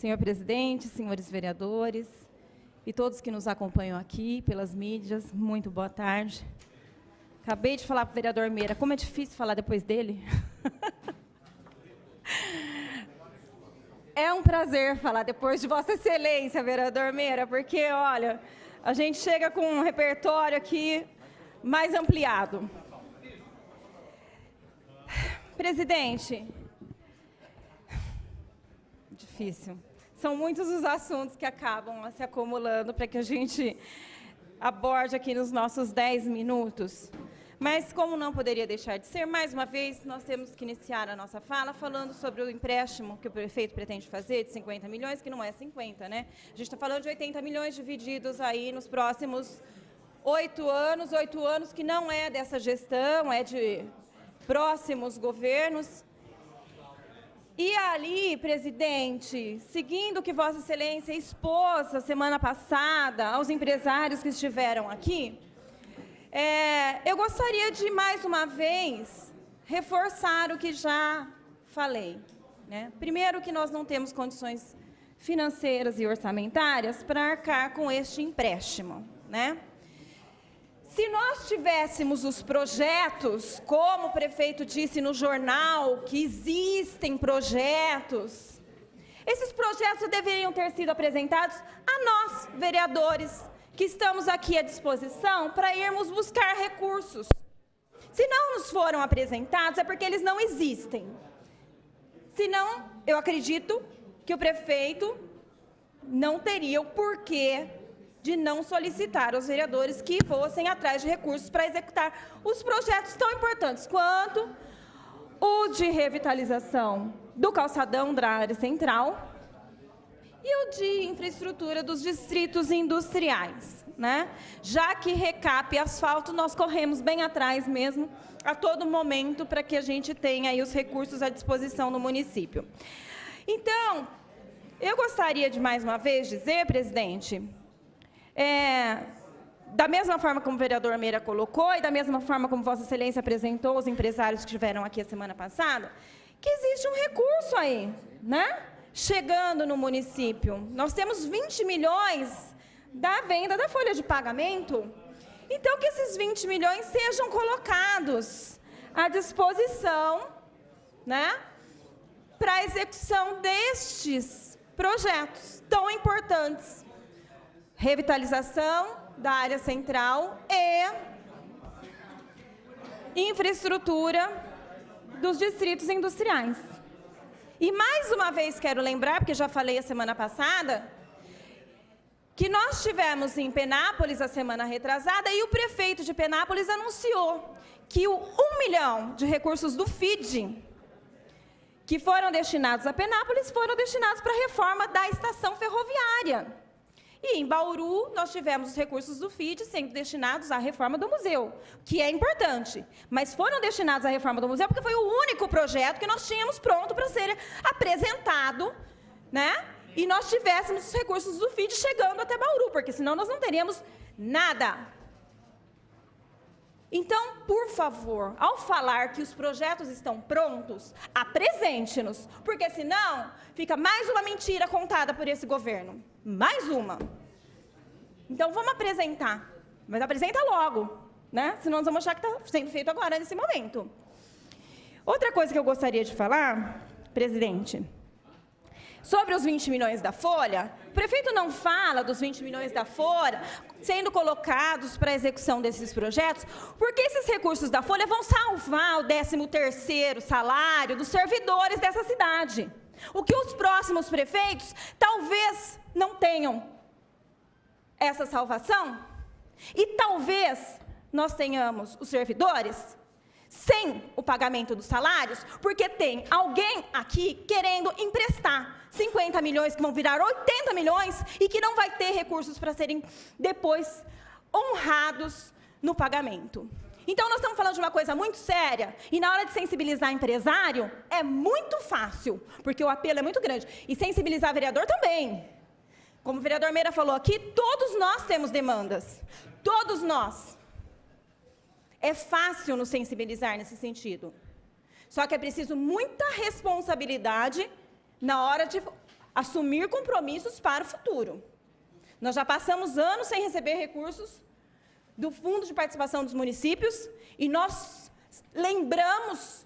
Senhor presidente, senhores vereadores e todos que nos acompanham aqui pelas mídias, muito boa tarde. Acabei de falar para o vereador Meira, como é difícil falar depois dele. É um prazer falar depois de Vossa Excelência, vereador Meira, porque, olha, a gente chega com um repertório aqui mais ampliado. Presidente, difícil. São muitos os assuntos que acabam se acumulando para que a gente aborde aqui nos nossos 10 minutos. Mas, como não poderia deixar de ser, mais uma vez, nós temos que iniciar a nossa fala falando sobre o empréstimo que o prefeito pretende fazer, de 50 milhões, que não é 50, né? A gente está falando de 80 milhões divididos aí nos próximos 8 anos que não é dessa gestão, é de próximos governos. E ali, presidente, seguindo o que Vossa Excelência expôs a semana passada aos empresários que estiveram aqui, eu gostaria de, mais uma vez, reforçar o que já falei, né? Primeiro, que nós não temos condições financeiras e orçamentárias para arcar com este empréstimo, né? Se nós tivéssemos os projetos, como o prefeito disse no jornal, que existem projetos, esses projetos deveriam ter sido apresentados a nós, vereadores, que estamos aqui à disposição para irmos buscar recursos. Se não nos foram apresentados, é porque eles não existem. Senão, eu acredito que o prefeito não teria o porquê de não solicitar aos vereadores que fossem atrás de recursos para executar os projetos tão importantes quanto o de revitalização do calçadão da área central e o de infraestrutura dos distritos industriais, né? Já que recap e asfalto, nós corremos bem atrás mesmo, a todo momento, para que a gente tenha aí os recursos à disposição no município. Então, eu gostaria de, mais uma vez, dizer, presidente, da mesma forma como o vereador Meira colocou e da mesma forma como Vossa Excelência apresentou os empresários que estiveram aqui a semana passada, que existe um recurso aí, né? Chegando no município. Nós temos 20 milhões da venda da folha de pagamento. Então, que esses 20 milhões sejam colocados à disposição, né, para a execução destes projetos tão importantes. Revitalização da área central e infraestrutura dos distritos industriais. E, mais uma vez, quero lembrar, porque já falei a semana passada, que nós tivemos em Penápolis a semana retrasada e o prefeito de Penápolis anunciou que o 1 milhão de recursos do FID, que foram destinados a Penápolis, foram destinados para a reforma da estação ferroviária. E em Bauru, nós tivemos os recursos do FID sendo destinados à reforma do museu, que é importante, mas foram destinados à reforma do museu porque foi o único projeto que nós tínhamos pronto para ser apresentado, né? E nós tivéssemos os recursos do FID chegando até Bauru, porque senão nós não teríamos nada. Então, por favor, ao falar que os projetos estão prontos, apresente-nos, porque senão fica mais uma mentira contada por esse governo. Mais uma. Então, vamos apresentar, mas apresenta logo, né? Senão nós vamos achar que está sendo feito agora, nesse momento. Outra coisa que eu gostaria de falar, presidente, sobre os 20 milhões da folha, o prefeito não fala dos 20 milhões da folha sendo colocados para a execução desses projetos, porque esses recursos da folha vão salvar o 13º salário dos servidores dessa cidade. O que os próximos prefeitos talvez não tenham essa salvação, e talvez nós tenhamos os servidores sem o pagamento dos salários, porque tem alguém aqui querendo emprestar 50 milhões que vão virar 80 milhões e que não vai ter recursos para serem depois honrados no pagamento. Então, nós estamos falando de uma coisa muito séria, e na hora de sensibilizar empresário, é muito fácil, porque o apelo é muito grande. E sensibilizar vereador também. Como o vereador Meira falou aqui, todos nós temos demandas. Todos nós. É fácil nos sensibilizar nesse sentido. Só que é preciso muita responsabilidade na hora de assumir compromissos para o futuro. Nós já passamos anos sem receber recursos do Fundo de Participação dos Municípios e nós lembramos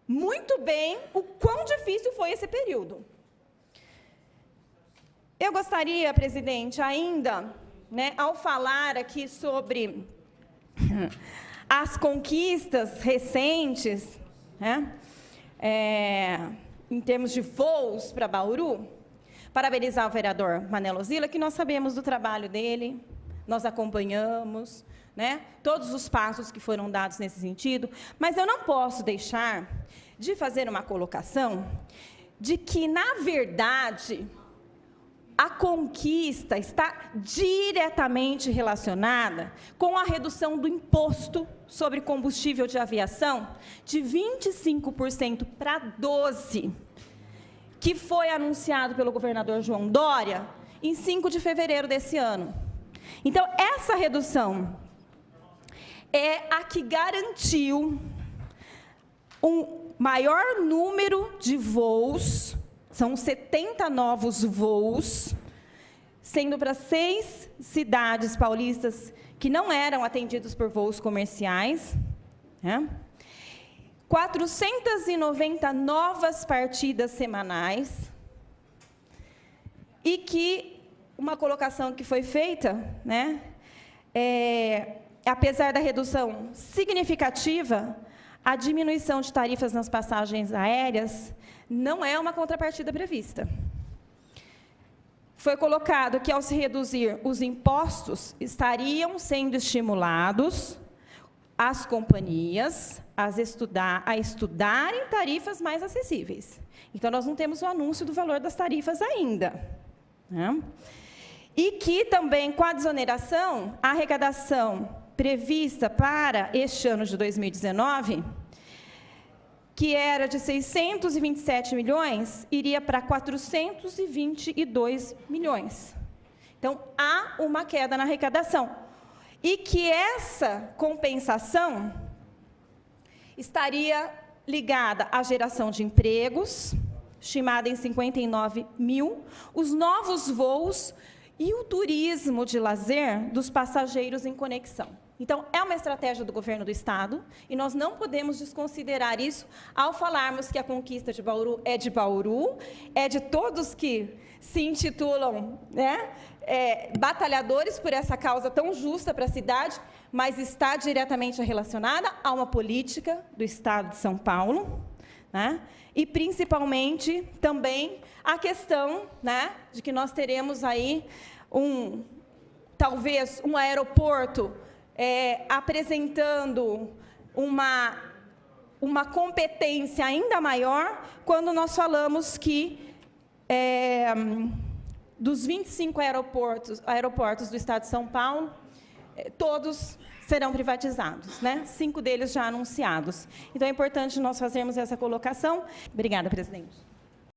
muito bem o quão difícil foi esse período. Eu gostaria, presidente, ainda, ao falar aqui sobre as conquistas recentes, em termos de voos para Bauru, parabenizar o vereador Manelo Zilla, que nós sabemos do trabalho dele, nós acompanhamos, todos os passos que foram dados nesse sentido, mas eu não posso deixar de fazer uma colocação de que, na verdade, a conquista está diretamente relacionada com a redução do imposto sobre combustível de aviação de 25% para 12%, que foi anunciado pelo governador João Dória em 5 de fevereiro desse ano. Então, essa redução é a que garantiu um maior número de voos, são 70 novos voos, sendo para 6 cidades paulistas que não eram atendidos por voos comerciais, 490 novas partidas semanais, e que uma colocação que foi feita, apesar da redução significativa, a diminuição de tarifas nas passagens aéreas não é uma contrapartida prevista. Foi colocado que, ao se reduzir os impostos, estariam sendo estimulados as companhias a estudarem tarifas mais acessíveis. Então, nós não temos o anúncio do valor das tarifas ainda. E que também, com a desoneração, a arrecadação prevista para este ano de 2019, que era de 627 milhões, iria para 422 milhões. Então, há uma queda na arrecadação. E que essa compensação estaria ligada à geração de empregos, estimada em 59 mil, os novos voos e o turismo de lazer dos passageiros em conexão. Então, é uma estratégia do governo do Estado, e nós não podemos desconsiderar isso ao falarmos que a conquista de Bauru, é de todos que se intitulam batalhadores por essa causa tão justa para a cidade, mas está diretamente relacionada a uma política do Estado de São Paulo, e principalmente também a questão de que nós teremos aí talvez um aeroporto apresentando uma competência ainda maior, quando nós falamos que dos 25 aeroportos do Estado de São Paulo, todos serão privatizados, 5 deles já anunciados. Então, é importante nós fazermos essa colocação. Obrigada, presidente.